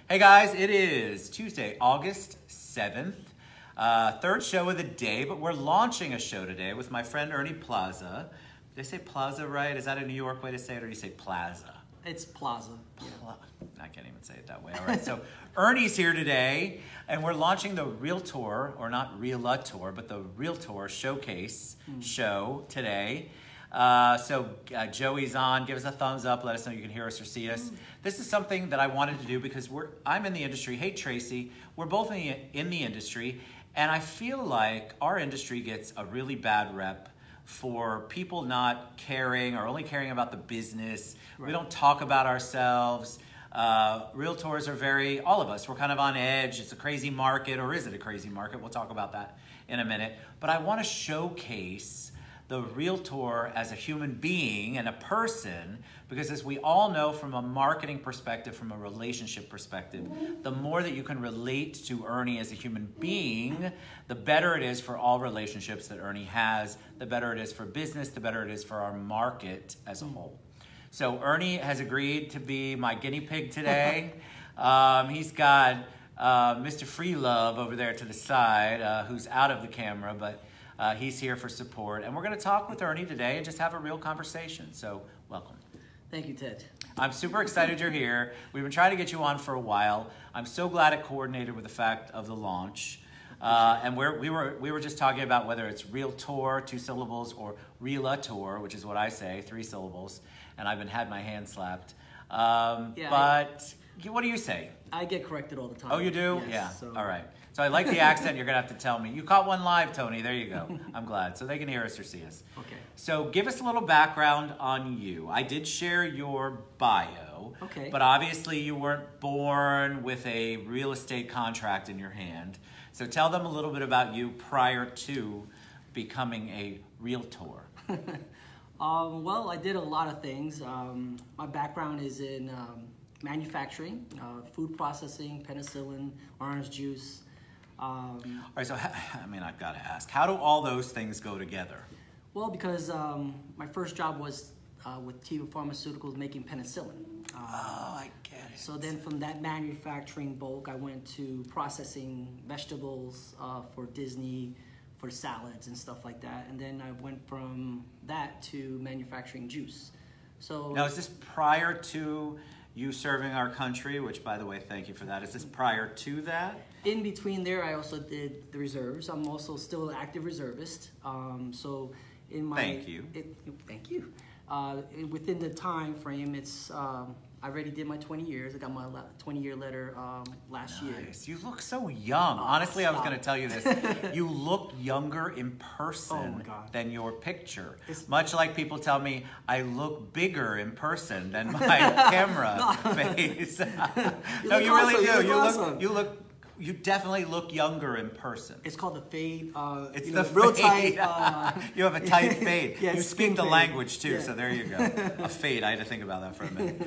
Hey guys, it is Tuesday, August 7th, third show of the day, but we're launching a show today with my friend Ernie Plaza. Did I say Plaza right? Is that a New York way to say it, or do you say Plaza? It's Plaza. I can't even say it that way. All right, so Ernie's here today, and we're launching the REAL-tor, or not REAL-tor, but the REAL-tor Showcase Show today. Joey's on. Give us a thumbs up. Let us know you can hear us or see us. This is something that I wanted to do because I'm in the industry. Hey, Tracy. We're both in the industry, and I feel like our industry gets a really bad rep for people not caring or only caring about the business. Right. We don't talk about ourselves. Realtors are all of us, we're kind of on edge. It's a crazy market, or is it a crazy market? We'll talk about that in a minute. But I want to showcase the Realtor as a human being and a person, because as we all know from a marketing perspective, from a relationship perspective, the more that you can relate to Ernie as a human being, the better it is for all relationships that Ernie has, the better it is for business, the better it is for our market as a whole. So Ernie has agreed to be my guinea pig today. He's got Mr. Free Love over there to the side, who's out of the camera, but he's here for support. And we're going to talk with Ernie today and just have a real conversation. So welcome. Thank you, Ted. I'm super excited you're here. We've been trying to get you on for a while. I'm so glad it coordinated with the fact of the launch. And we were just talking about whether it's REAL-tor, 2 syllables, or REAL-tor, which is what I say, 3 syllables. And I've had my hand slapped. But what do you say? I get corrected all the time. Oh, you do? Yes, Yeah. so. All right. So I like the accent. You're going to have to tell me. You caught one live, Tony. There you go. I'm glad. So they can hear us or see us. Okay. So give us a little background on you. I did share your bio. Okay. But obviously you weren't born with a real estate contract in your hand. So tell them a little bit about you prior to becoming a Realtor. Well, I did a lot of things. My background is in manufacturing, food processing, penicillin, orange juice. All right, so I've got to ask, how do all those things go together? Well, because my first job was with Teva Pharmaceuticals making penicillin. I get it. So then from that manufacturing bulk, I went to processing vegetables for Disney, for salads and stuff like that. And then I went from that to manufacturing juice. So now, is this prior to you serving our country, which, by the way, thank you for that. Is this prior to that? In between there, I also did the reserves. I'm also still an active reservist. So in my... Thank you. Thank you. Within the time frame, it's... I already did my 20 years. I got my 20-year letter last year. You look so young. Honestly, I was going to tell you this. You look younger in person than your picture. Much like people tell me, I look bigger in person than my camera face. No, you really do. You definitely look younger in person. It's called the fade. It's the real fade. tight. You have a tight fade. Yeah, you speak the fade. language too, Yeah. So there you go. A fade. I had to think about that for a minute.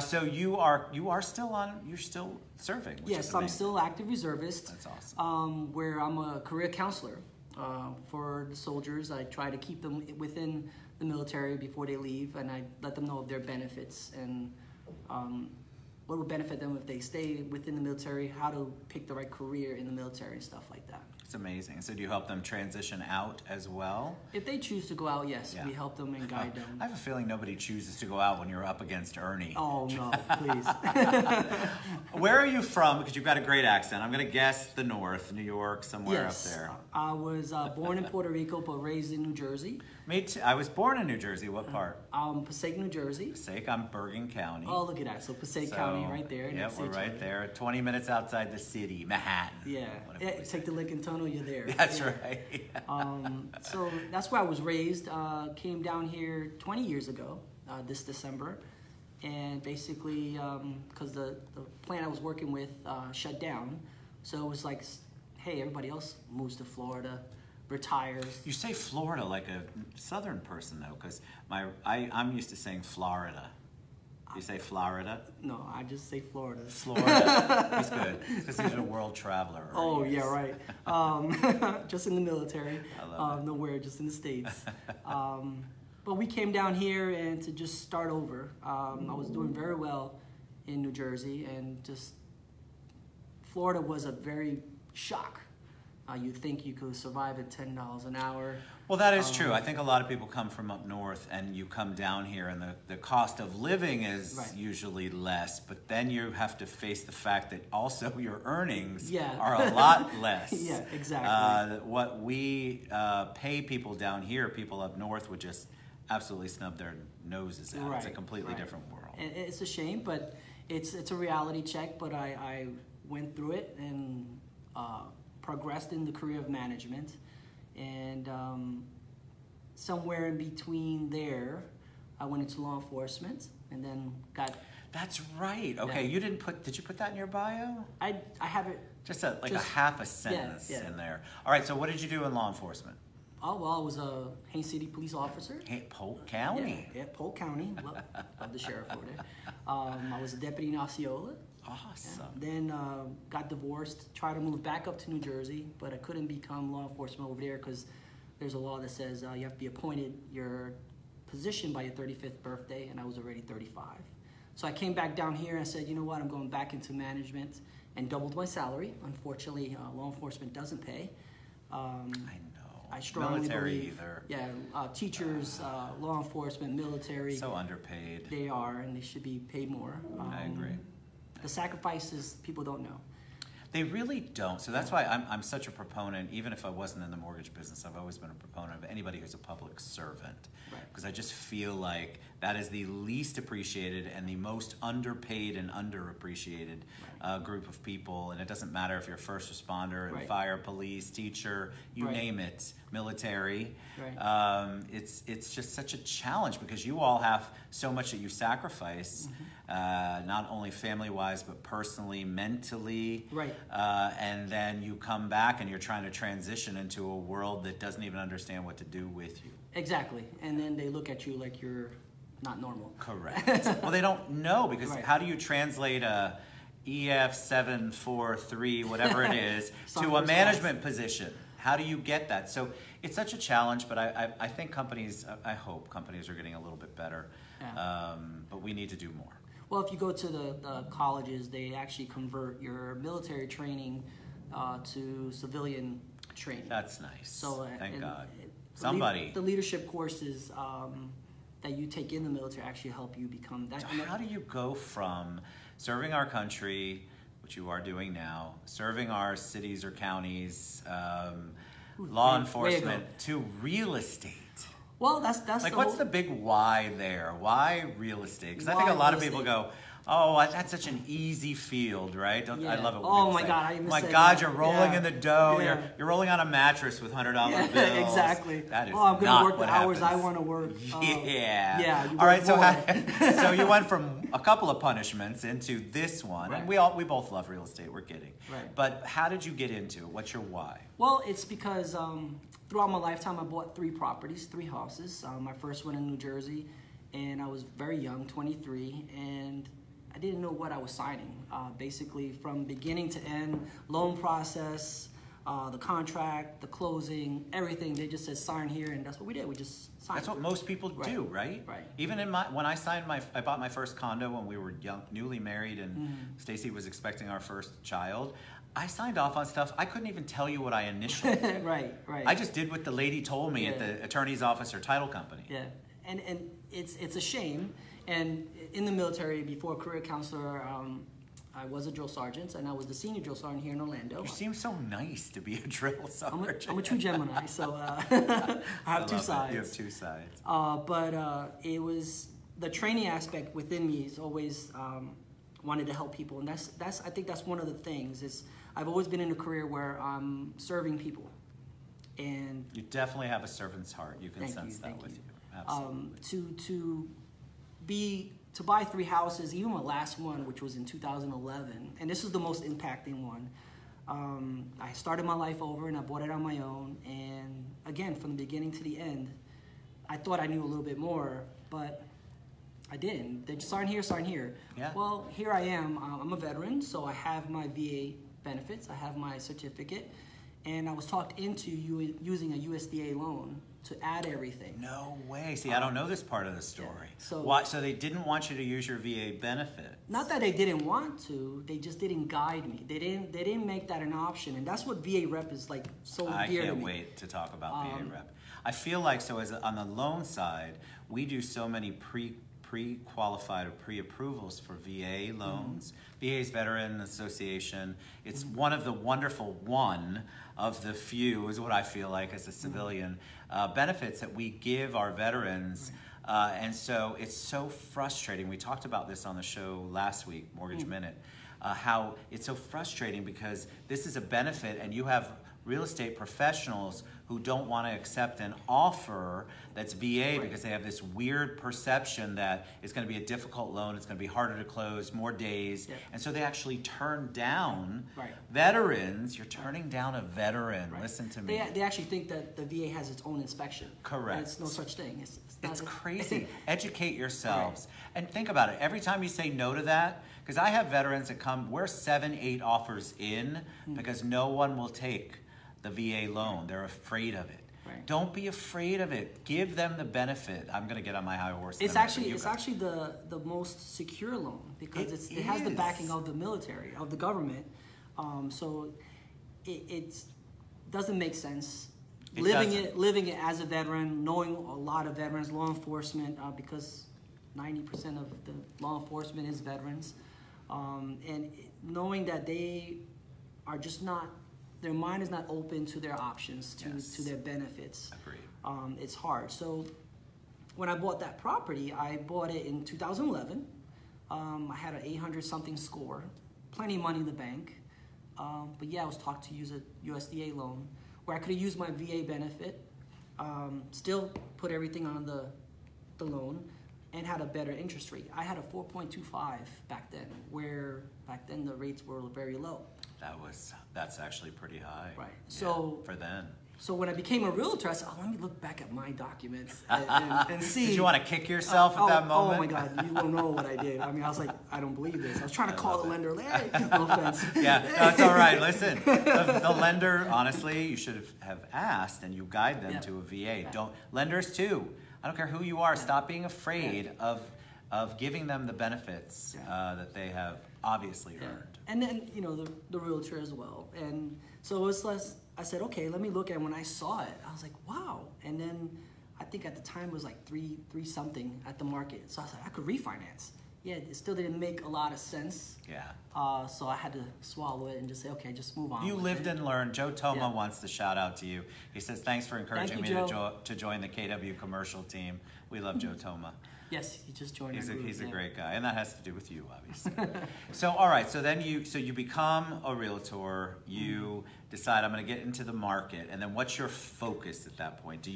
So you are still on. You're still serving. Yes, I'm still active reservist. That's awesome. Where I'm a career counselor for the soldiers. I try to keep them within the military before they leave, and I let them know of their benefits and what would benefit them if they stay within the military, how to pick the right career in the military and stuff like that. It's amazing. So do you help them transition out as well? If they choose to go out, yes, we help them and guide them. I have a feeling nobody chooses to go out when you're up against Ernie. Oh, no, please. Where are you from? Because you've got a great accent. I'm going to guess the north, New York, somewhere up there. I was born in Puerto Rico, but raised in New Jersey. Me too. I was born in New Jersey. What part? Passaic, New Jersey. Passaic, I'm Bergen County. Oh, look at that. So Passaic County right there. Yeah, we're right there. 20 minutes outside the city, Manhattan. Yeah. Take the Lincoln Tunnel, you're there. That's right. So that's where I was raised. Came down here 20 years ago, this December. And basically, because the plant I was working with shut down. So it was like, hey, everybody else moves to Florida, retires. You say Florida like a southern person, though, because I'm used to saying Florida. You say Florida? No, I just say Florida. Florida. He's good. Because he's a world traveler. Right? Oh, yeah, right. Just in the military. I love it. Nowhere, just in the States. But we came down here and to just start over. I was doing very well in New Jersey, and just Florida was a very shock. You'd think you could survive at $10 an hour. Well, that is true. I think a lot of people come from up north and you come down here and the cost of living is usually less, but then you have to face the fact that also your earnings are a lot less. Yeah, exactly. What we pay people down here, people up north would just absolutely snub their noses at. It's a completely different world. And it's a shame, but it's a reality check, but I went through it and progressed in the career of management, and somewhere in between there, I went into law enforcement, and then got. That's right. Okay, you didn't put. Did you put that in your bio? I have it. Just a half a sentence in there. All right. So what did you do in law enforcement? Oh well, I was a Haines City police officer. Polk County. Yeah, Polk County. Love the sheriff over there. I was a deputy in Osceola. Awesome. Yeah. Then got divorced, tried to move back up to New Jersey, but I couldn't become law enforcement over there because there's a law that says you have to be appointed your position by your 35th birthday, and I was already 35. So I came back down here and I said, you know what, I'm going back into management, and doubled my salary. Unfortunately, law enforcement doesn't pay. I know. I strongly military believe, either. Teachers, law enforcement, military. So underpaid. They are, and they should be paid more. I agree. The sacrifices people don't know. They really don't. So that's why I'm such a proponent, even if I wasn't in the mortgage business, I've always been a proponent of anybody who's a public servant. Because I just feel like that is the least appreciated and the most underpaid and underappreciated group of people. And it doesn't matter if you're a first responder, fire, police, teacher, you name it, military. It's just such a challenge because you all have so much that you sacrifice, not only family-wise, but personally, mentally. And then you come back and you're trying to transition into a world that doesn't even understand what to do with you. Exactly. And then they look at you like you're not normal. Correct. Well, they don't know because how do you translate a EF743, whatever it is, to a management position? How do you get that? So it's such a challenge, but I think companies, I hope companies are getting a little bit better, but we need to do more. Well, if you go to the colleges, they actually convert your military training to civilian training. That's nice. So thank God. The leadership courses that you take in the military actually help you become that. So how do you go from serving our country, which you are doing now, serving our cities or counties, law enforcement, to real estate? Well, that's like, what's the big why there? Why real estate? Because I think a lot of people go, oh, that's such an easy field, right? I love it. Oh my God! You're rolling in the dough. You're rolling on a mattress with $100 bills. Exactly. That is I'm going to work the hours happens. I want to work. Yeah. All right. So you went from a couple of punishments into this one, and we both love real estate. We're kidding. Right. But how did you get into it? What's your why? Well, it's because throughout my lifetime, I bought 3 properties, 3 houses. My first one in New Jersey, and I was very young, 23, and I didn't know what I was signing. Basically, from beginning to end, loan process, the contract, the closing, everything. They just said sign here, and that's what we did. We just signed. That's what most people do, right? Right. Even when I bought my first condo when we were young, newly married, and Stacy was expecting our first child. I signed off on stuff. I couldn't even tell you what I initialed. Right. I just did what the lady told me at the attorney's office or title company. Yeah, and it's a shame. And in the military, before a career counselor, I was a drill sergeant, and I was the senior drill sergeant here in Orlando. You seem so nice to be a drill sergeant. I'm a true Gemini, so I have 2 sides. You have 2 sides. But it was the training aspect within me is always wanted to help people, and that's I think that's one of the things is I've always been in a career where I'm serving people, and you definitely have a servant's heart. You can sense that with you. Absolutely. To buy 3 houses, even my last one, which was in 2011, and this is the most impacting one. I started my life over and I bought it on my own, and again, from the beginning to the end, I thought I knew a little bit more, but I didn't. They just sign here. Yeah. Well, here I am. I'm a veteran, so I have my VA benefits. I have my certificate, and I was talked into using a USDA loan to add everything. No way. See, I don't know this part of the story. Yeah. So, why? So they didn't want you to use your VA benefit. Not that they didn't want to, they just didn't guide me. They didn't make that an option, and that's what VA rep is like so dear to me. I can't wait to talk about VA rep. I feel like, so as on the loan side, we do so many pre-qualified or pre-approvals for VA loans. VA's Veteran Association. It's one of the wonderful of the few, is what I feel like as a civilian, benefits that we give our veterans. And so it's so frustrating. We talked about this on the show last week, Mortgage Minute, how it's so frustrating because this is a benefit and you have real estate professionals who don't want to accept an offer that's VA because they have this weird perception that it's going to be a difficult loan, it's going to be harder to close, more days, and so they actually turn down veterans. You're turning down a veteran. Listen to me. They actually think that the VA has its own inspection. Correct. And it's no such thing. It's crazy. Educate yourselves. And think about it. Every time you say no to that, because I have veterans that come, we're 7, 8 offers in because no one will take the VA loan. They're afraid of it. Don't be afraid of it. Give them the benefit. I'm going to get on my high horse. It's actually the most secure loan because it has the backing of the military, of the government. So it doesn't make sense. Living it as a veteran, knowing a lot of veterans, law enforcement, because 90% of the law enforcement is veterans, and knowing that they are just not, their mind is not open to their options, to their benefits. Agreed. It's hard. So when I bought that property, I bought it in 2011. I had an 800-something score, plenty of money in the bank. But yeah, I was taught to use a USDA loan where I could have used my VA benefit, still put everything on the loan, and had a better interest rate. I had a 4.25 back then, where back then the rates were very low. That's actually pretty high. Right. So for then. So when I became a realtor, I said, let me look back at my documents and see. Did you want to kick yourself at that moment? Oh my God, you don't know what I did. I mean, I was like, I don't believe this. I was trying to call the lender. Hey, no offense. Yeah, that's all right. Listen, the lender, honestly, you should have asked, and you guide them to a VA. Lenders too. I don't care who you are. Stop being afraid of giving them the benefits that they have obviously earned. And then, the realtor as well. And so it was less, I said, okay, let me look at when I saw it. I was like, wow. And then I think at the time it was like three something at the market. So I was like, I could refinance. Yeah, it still didn't make a lot of sense. Yeah. So I had to swallow it and just say, okay, just move on. You lived and learned. Joe Toma wants to shout out to you. He says, thanks for encouraging me to join the KW commercial team. We love Joe Toma. Yes, he just joined. He's a great guy, and that has to do with you, obviously. So, all right. So then you become a realtor. You decide I'm going to get into the market, and then what's your focus at that point?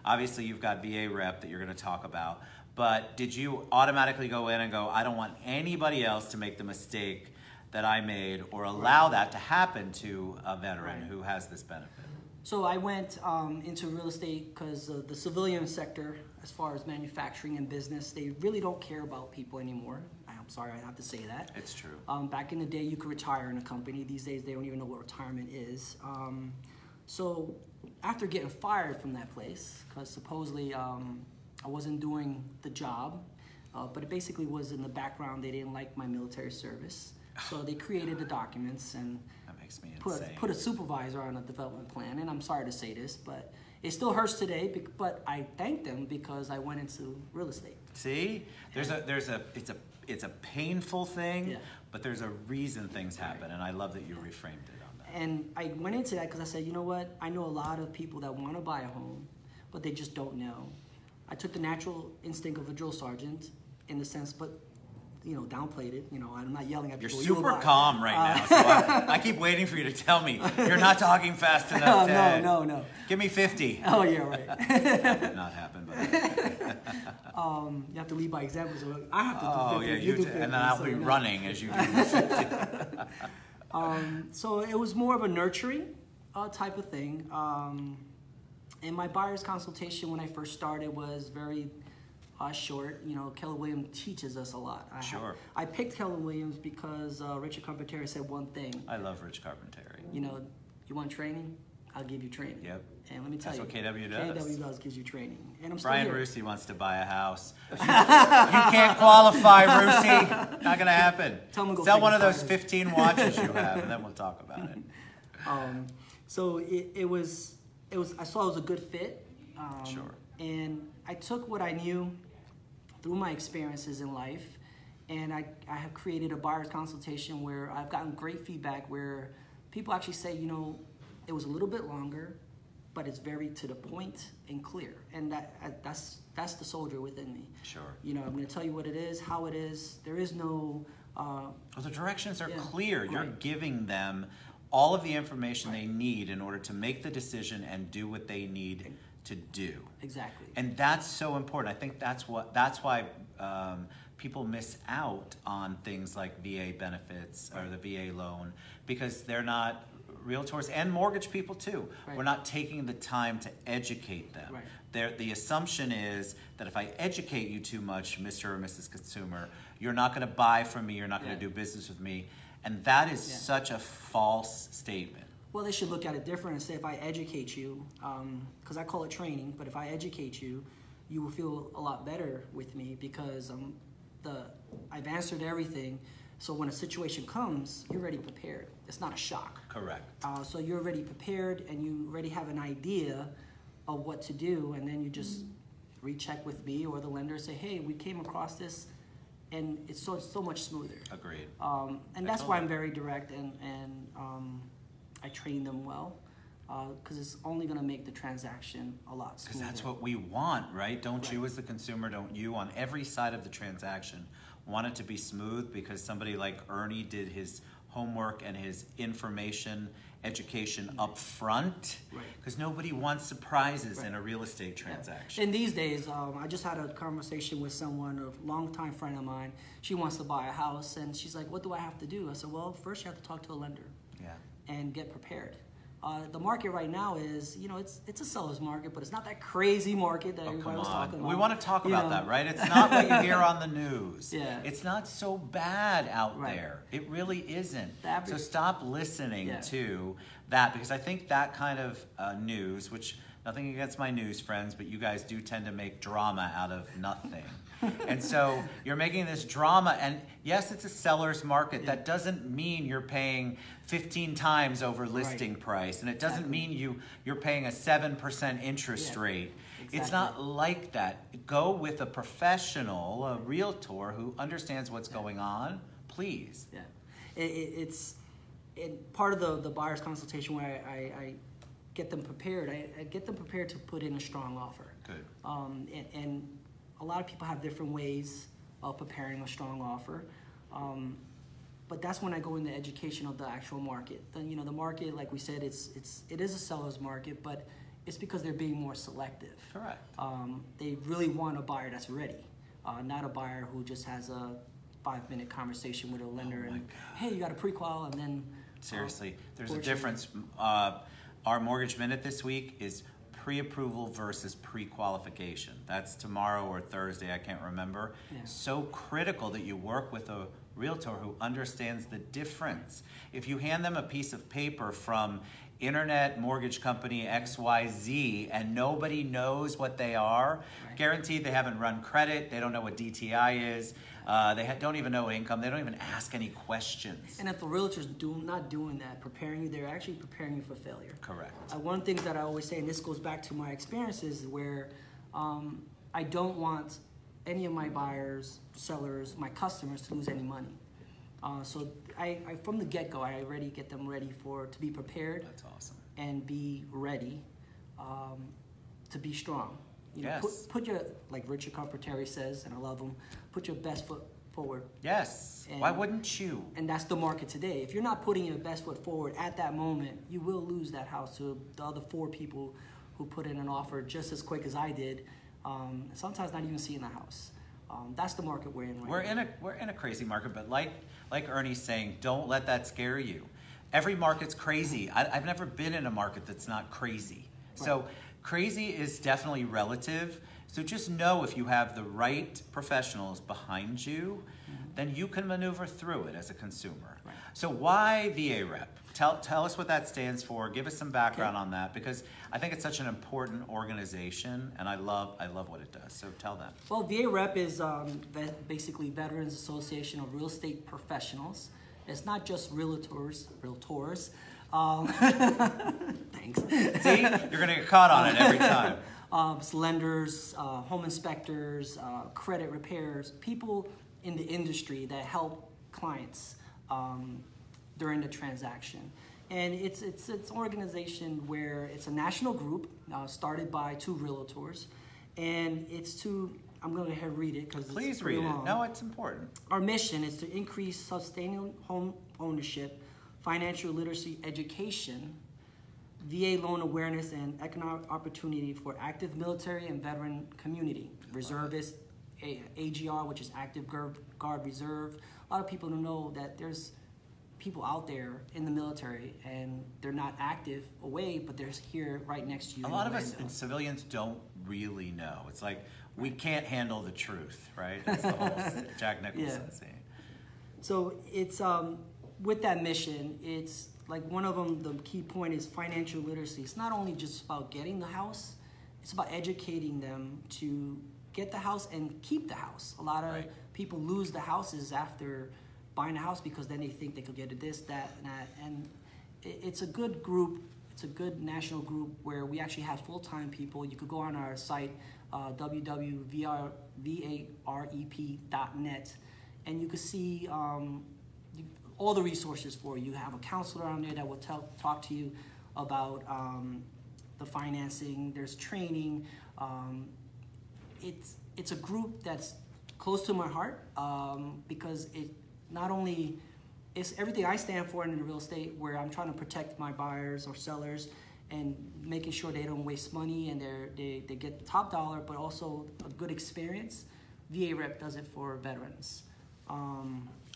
Obviously you've got VA rep that you're going to talk about, but did you automatically go in and go, I don't want anybody else to make the mistake that I made, or allow that to happen to a veteran who has this benefit? So I went into real estate because the civilian sector, as far as manufacturing and business, they really don't care about people anymore. I'm sorry, I have to say that. It's true. Back in the day, you could retire in a company. These days, they don't even know what retirement is. So after getting fired from that place, because supposedly I wasn't doing the job, but it basically was in the background. They didn't like my military service. So they created the documents and put a supervisor on a development plan. And I'm sorry to say this, but it still hurts today. But I thank them because I went into real estate. See, it's a painful thing, but there's a reason things happen, and I love that you reframed it on that. And I went into that because I said, you know what? I know a lot of people that want to buy a home, but they just don't know. I took the natural instinct of a drill sergeant in the sense, but downplayed it. I'm not yelling at people. You're super calm right now, so I keep waiting for you to tell me you're not talking fast enough. No. Give me 50. Oh yeah, right. That would not happen, but you have to lead by example. So I have to do 50. You do 50, and then I'll be running as you do 50. So it was more of a nurturing type of thing. And my buyer's consultation when I first started was very short. Keller Williams teaches us a lot. I picked Keller Williams because Richard Carpentier said one thing. I love Rich Carpentier. You want training? I'll give you training. Yep. And let me tell That's you, what KW does. KW does gives you training. And I'm still Brian here. Russi wants to buy a house. You can't qualify, Russi. Not gonna happen. Tell him to go Sell one of figure those it. 15 watches you have, and then we'll talk about it. So it was. I saw it was a good fit. Sure. And I took what I knew through my experiences in life, and I have created a buyer's consultation where I've gotten great feedback where people actually say, you know, it was a little bit longer, but it's very to the point and clear. And that's the soldier within me. Sure. You know, I'm going to tell you what it is, how it is. There is no... well, the directions are yeah, clear. You're right. giving them all of the information they need in order to make the decision and do what they need to do. Exactly. And that's so important. I think that's why people miss out on things like VA benefits or the VA loan, because they're not realtors and mortgage people too. Right. We're not taking the time to educate them. Right. The assumption is that if I educate you too much, Mr. or Mrs. Consumer, you're not going to buy from me, you're not going to do business with me. And that is such a false statement. Well, they should look at it different and say, if I educate you, because I call it training, but if I educate you, you will feel a lot better with me because I've answered everything. So when a situation comes, you're already prepared. It's not a shock. Correct. So you're already prepared and you already have an idea of what to do, and then you just recheck with me or the lender and say, hey, we came across this, and it's so much smoother. Agreed. And that's why I'm very direct and I train them well, because it's only going to make the transaction a lot smoother. Because that's what we want, right? Don't you as the consumer, don't you on every side of the transaction want it to be smooth because somebody like Ernie did his homework and his information education up front? Because nobody wants surprises in a real estate transaction. And these days, I just had a conversation with someone, a longtime friend of mine. She wants to buy a house, and she's like, what do I have to do? I said, well, first you have to talk to a lender. And get prepared. The market right now is, you know, it's a seller's market, but it's not that crazy market that everybody was talking about. We want to talk about that, right? It's not what you hear on the news. It's not so bad out there. It really isn't. So stop listening to that, because I think that kind of news, which nothing against my news friends, but you guys do tend to make drama out of nothing. And so you're making this drama, and yes, it's a seller's market. That doesn't mean you're paying 15 times over listing price, and it doesn't mean you're paying a 7% interest rate. It's not like that. Go with a professional, a realtor who understands what's going on, please. It's part of the buyer's consultation where I get them prepared. I get them prepared to put in a strong offer. Good. And a lot of people have different ways of preparing a strong offer. But that's when I go into education of the actual market. Then, you know, the market, like we said, it is a seller's market, but it's because they're being more selective. Correct. They really want a buyer that's ready, not a buyer who just has a 5-minute conversation with a lender and, hey, you got a pre-qual, and then... Seriously, there's a difference. Our Mortgage Minute this week is pre-approval versus pre-qualification. That's tomorrow or Thursday, I can't remember. So critical that you work with a realtor who understands the difference. If you hand them a piece of paper from internet mortgage company XYZ and nobody knows what they are, guaranteed they haven't run credit, they don't know what DTI is, they don't even know income, they don't even ask any questions. And if the realtor's not doing that, preparing you, they're actually preparing you for failure. Correct. One of the things that I always say, and this goes back to my experiences, where I don't want any of my buyers, sellers, my customers to lose any money. So I from the get-go, I already get them ready to be prepared. That's awesome. And be ready to be strong. You know, put your, like Richard Carpentier says, and I love him, put your best foot forward. Yes. Why wouldn't you? And that's the market today. If you're not putting your best foot forward at that moment, you will lose that house to the other 4 people who put in an offer just as quick as I did. Sometimes not even seeing the house. That's the market we're in right now. We're in a crazy market, but like Ernie's saying, don't let that scare you. Every market's crazy. I've never been in a market that's not crazy. So crazy is definitely relative. So just know if you have the right professionals behind you, then you can maneuver through it as a consumer. So why VA rep? Tell us what that stands for. Give us some background on that, because I think it's such an important organization, and I love what it does. So tell them. Well, VA rep is basically Veterans Association of Real Estate Professionals. It's not just realtors. Thanks. See, you're gonna get caught on it every time. It's lenders, home inspectors, credit repairers, people in the industry that help clients during the transaction. And it's an organization where it's a national group started by 2 realtors, and it's to, I'm going to read it because Please read it. No, it's important. Our mission is to increase sustainable home ownership, financial literacy education, VA loan awareness, and economic opportunity for active military and veteran community, reservists, AGR, which is active guard reserve. A lot of people don't know that there's people out there in the military and they're not active away, but they're here right next to you. A lot of us civilians don't really know. It's like we can't handle the truth, right? That's the whole Jack Nicholson saying. So it's with that mission, it's like one of them, the key point is financial literacy. It's not only just about getting the house, it's about educating them to get the house and keep the house. A lot of people lose the houses after buying a house because then they think they could get this, that, and that. And it's a good group. It's a good national group where we actually have full-time people. You could go on our site, www.varep.net, and you could see all the resources for you. You have a counselor on there that will talk to you about the financing. There's training. It's a group that's close to my heart because it not only it's everything I stand for in real estate, where I'm trying to protect my buyers or sellers and making sure they don't waste money and they get the top dollar, but also a good experience. VA Rep does it for veterans.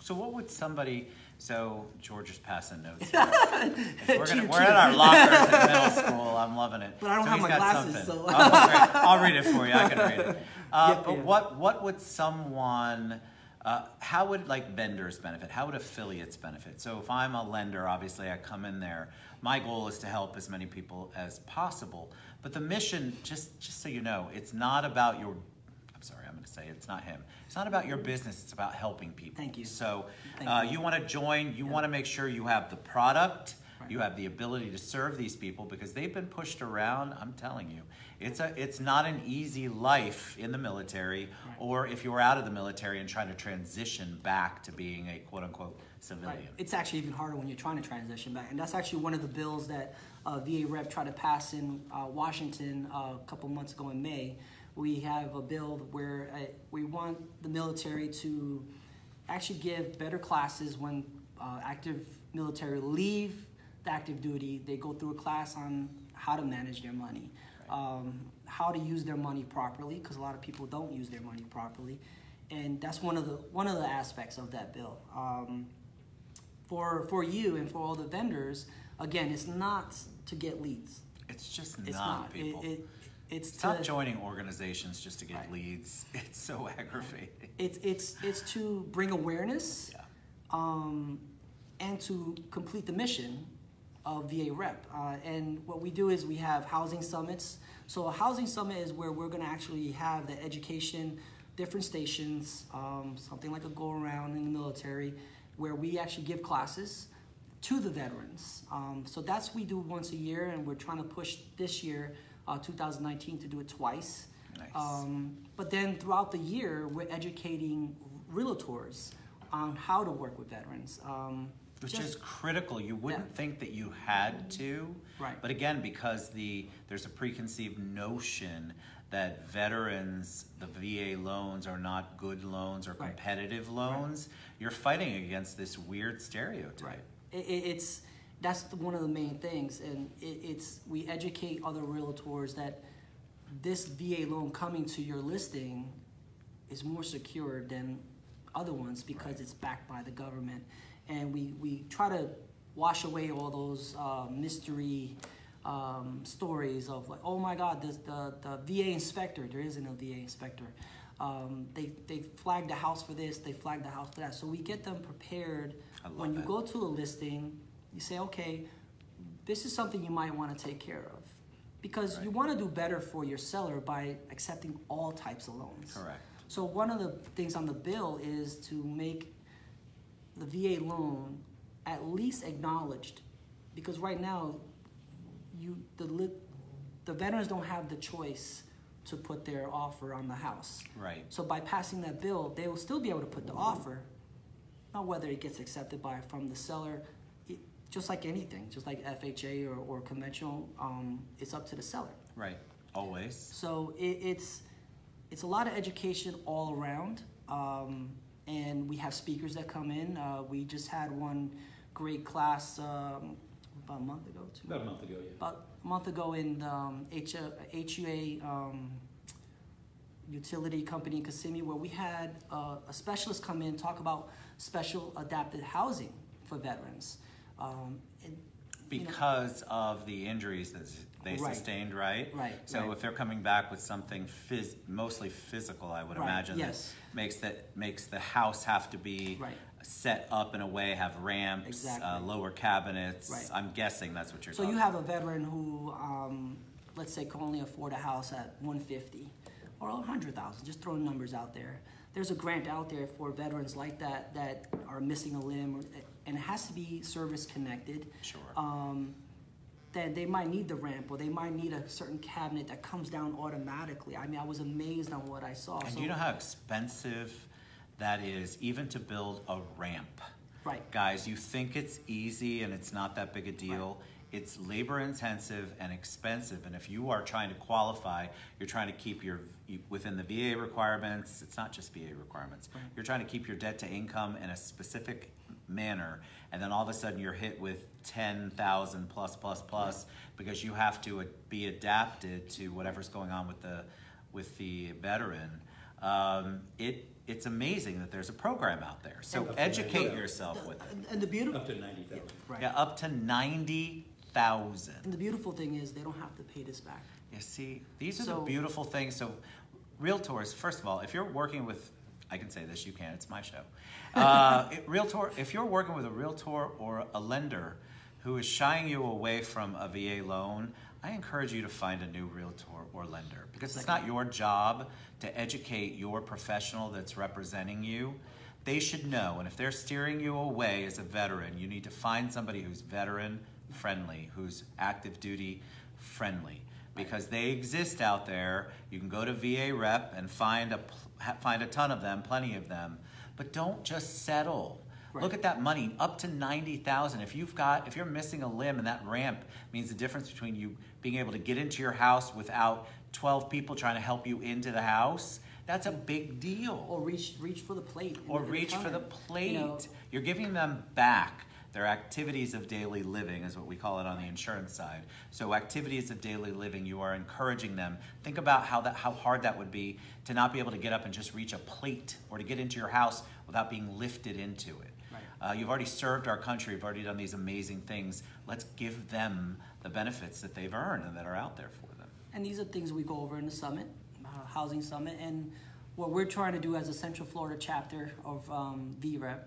So what would somebody? So George is passing notes. We're at our lockers in middle school. I'm loving it. But I don't have my glasses, so. Oh, great. I'll read it for you. I can read it. But what would someone? How would vendors benefit? How would affiliates benefit? So if I'm a lender, obviously I come in there. My goal is to help as many people as possible. But the mission, just so you know, it's not about your. I'm sorry, I'm going to say it's not him. It's not about your business. It's about helping people. Thank you. So you want to join. You want to make sure you have the product. Right. You have the ability to serve these people because they've been pushed around. I'm telling you, it's not an easy life in the military, or if you're out of the military and trying to transition back to being a quote-unquote civilian. Right. It's actually even harder when you're trying to transition back, and that's actually one of the bills that VA Rep tried to pass in Washington a couple months ago in May. We have a bill where we want the military to actually give better classes when active military leave the active duty. They go through a class on how to manage their money, how to use their money properly, because a lot of people don't use their money properly, and that's one of the aspects of that bill. For you and for all the vendors, again, it's not to get leads. It's just not people. Stop joining organizations just to get leads. It's so aggravating. It's to bring awareness, and to complete the mission of VA Rep. And what we do is we have housing summits. So a housing summit is where we're going to actually have the education, different stations, something like a go-around in the military, where we actually give classes to the veterans. So that's we do once a year, and we're trying to push this year, 2019, to do it twice. Nice. But then throughout the year, we're educating realtors on how to work with veterans. Which is critical. You wouldn't think that you had to, but again, because there's a preconceived notion that veterans, the VA loans are not good loans or competitive loans. You're fighting against this weird stereotype. That's one of the main things, and we educate other realtors that this VA loan coming to your listing is more secure than other ones because it's backed by the government. And we try to wash away all those mystery stories of like, oh my God, the VA inspector, there isn't a VA inspector. They flagged the house for this, they flagged the house for that. So we get them prepared. When you go to a listing, you say, okay, this is something you might want to take care of. Because you want to do better for your seller by accepting all types of loans. Correct. So one of the things on the bill is to make the VA loan at least acknowledged. Because right now, the veterans don't have the choice to put their offer on the house. Right. So by passing that bill, they will still be able to put the offer, not whether it gets accepted from the seller. Just like anything, just like FHA or conventional, it's up to the seller. Right, always. So it's a lot of education all around, and we have speakers that come in. We just had one great class about a month ago. About a month ago, yeah. About a month ago in HUA utility company in Kissimmee, where we had a specialist come in talk about special adapted housing for veterans. Because of the injuries that they sustained, right? Right. So if they're coming back with something mostly physical, I would imagine, that makes the house have to be set up in a way, have ramps, lower cabinets. Right. I'm guessing that's what you're talking about. So you have a veteran who, let's say, can only afford a house at $150,000 or $100,000, just throwing numbers out there. There's a grant out there for veterans like that are missing a limb, and it has to be service connected. Sure. That they might need the ramp, or they might need a certain cabinet that comes down automatically. I mean, I was amazed on what I saw. And do you know how expensive that is, even to build a ramp? Right. Guys, you think it's easy and it's not that big a deal. Right. It's labor intensive and expensive, and if you are trying to qualify, you're trying to keep within the VA requirements. It's not just VA requirements. Right. You're trying to keep your debt to income in a specific manner, and then all of a sudden you're hit with 10,000 plus because you have to be adapted to whatever's going on with the veteran. It's amazing that there's a program out there. So educate yourself with it. And the beautiful up to 90,000. Right. Yeah, up to 90,000. And the beautiful thing is they don't have to pay this back. You see, these are the beautiful things. So realtors, first of all, if you're working with, I can say this, you can, it's my show. Realtor, if you're working with a realtor or a lender who is shying you away from a VA loan, I encourage you to find a new realtor or lender, because it's not your job to educate your professional that's representing you. They should know, and if they're steering you away as a veteran, you need to find somebody who's veteran friendly, who's active duty friendly, because they exist out there. You can go to VA Rep and find a ton of them, plenty of them, but don't just settle. Right. Look at that money, up to 90,000. If you're missing a limb, and that ramp means the difference between you being able to get into your house without 12 people trying to help you into the house, that's a big deal. Or reach for the plate. Or reach for the plate. You know, you're giving them back their activities of daily living, is what we call it on the insurance side. So activities of daily living, you are encouraging them. Think about how hard that would be to not be able to get up and just reach a plate, or to get into your house without being lifted into it. Right. You've already served our country. You've already done these amazing things. Let's give them the benefits that they've earned and that are out there for them. And these are things we go over in the summit, housing summit. And what we're trying to do as a Central Florida chapter of VREP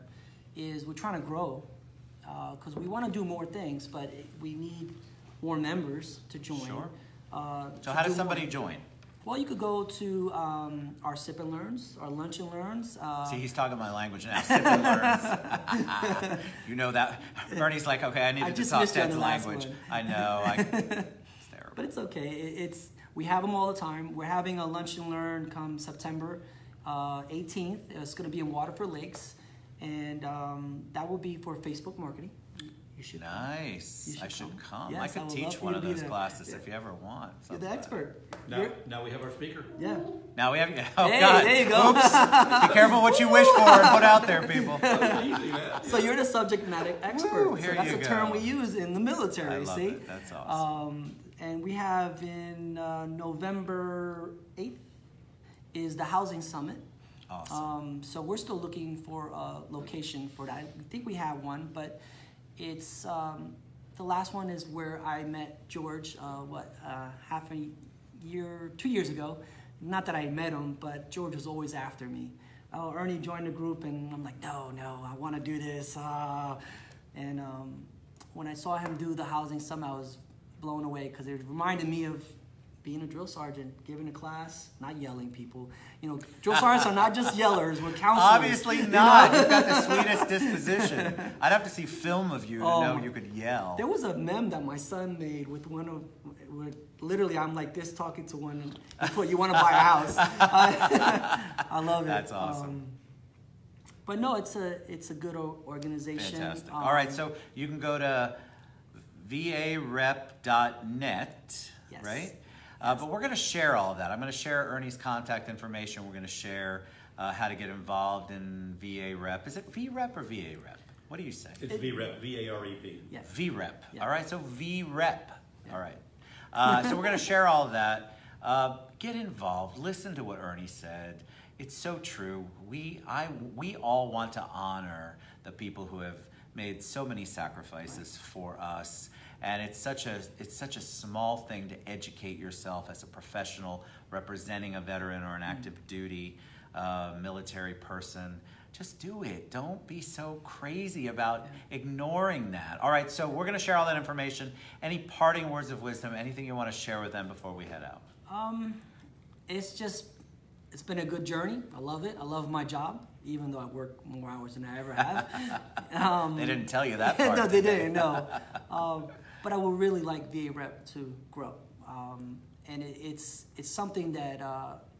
is we're trying to grow, because we want to do more things, but we need more members to join. Sure. So how does somebody join? Well, you could go to our Sip and Learns, our Lunch and Learns. See, he's talking my language now, Sip and Learns. You know that. Bernie's like, okay, I need to talk Ted's language. I know. It's terrible. But it's okay. We have them all the time. We're having a Lunch and Learn come September 18th. It's going to be in Waterford Lakes. And that will be for Facebook marketing. You should nice. Come. I should come. Yes, I could teach one of those classes if you ever want. You're the expert. Now we have our speaker. Yeah. Now we have. Oh, hey, God. There you go. Oops. Be careful what you wish for and put out there, people. So you're the subject matter expert. Woo, so that's a term we use in the military. I love it. That's awesome. And we have in November 8th is the Housing Summit. Awesome. So we're still looking for a location for that. We think we have one, but it's the last one is where I met George 2 years ago not that I met him, but George was always after me. Oh, Ernie joined the group, and I'm like, no, I want to do this. And when I saw him do the housing summit, I was blown away because it reminded me of being a drill sergeant, giving a class, not yelling people. You know, drill sergeants are not just yellers, we're counselors. Obviously not. You've got the sweetest disposition. I'd have to see film of you to know you could yell. There was a meme that my son made with literally I'm like this talking to one, and he put, you want to buy a house. I love it. That's awesome. But no, it's a good organization. Fantastic. All right, so you can go to varep.net, yes. right? But we're going to share all of that. I'm going to share Ernie's contact information. We're going to share how to get involved in VA Rep. Is it VREP or VA Rep? What do you say? It's VREP, V-A-R-E-P. Yeah. VREP. Yeah. All right, so VREP. Yeah. All right. So we're going to share all of that. Get involved. Listen to what Ernie said. It's so true. We all want to honor the people who have made so many sacrifices for us. And it's such a small thing to educate yourself as a professional representing a veteran or an active duty military person. Just do it. Don't be so crazy about ignoring that. All right, so we're going to share all that information. Any parting words of wisdom, anything you want to share with them before we head out? It's been a good journey. I love it. I love my job, even though I work more hours than I ever have. They didn't tell you that part. No, they didn't, no. But I would really like VA Rep to grow. And it's something that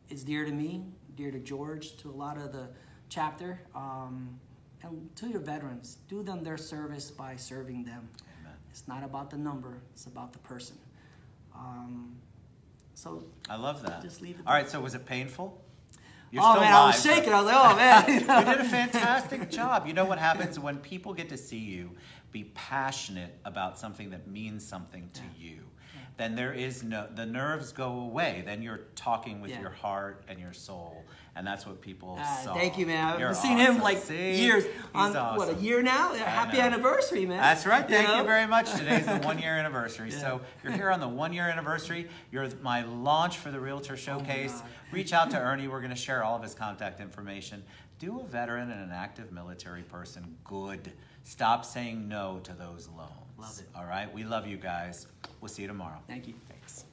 is dear to me, dear to George, to a lot of the chapter, and to your veterans. Do them their service by serving them. Amen. It's not about the number, it's about the person. So I love that. Just leave it all right, so was it painful? You're oh still man, live, I was shaking. I was like, oh man. You did a fantastic job. You know what happens when people get to see you be passionate about something that means something to you? Then the nerves go away. Then you're talking with your heart and your soul. And that's what people saw. Thank you, man. You're I've seen awesome. him like years. On awesome. what, a year now? Happy anniversary, man. That's right. Thank you know? very much. Today's the 1-year anniversary. So you're here on the 1-year anniversary. You're my launch for the Realtor Showcase. Reach out to Ernie. We're going to share all of his contact information. Do a veteran and an active military person good. Stop saying no to those loans. Love it. All right? We love you guys. We'll see you tomorrow. Thank you. Thanks.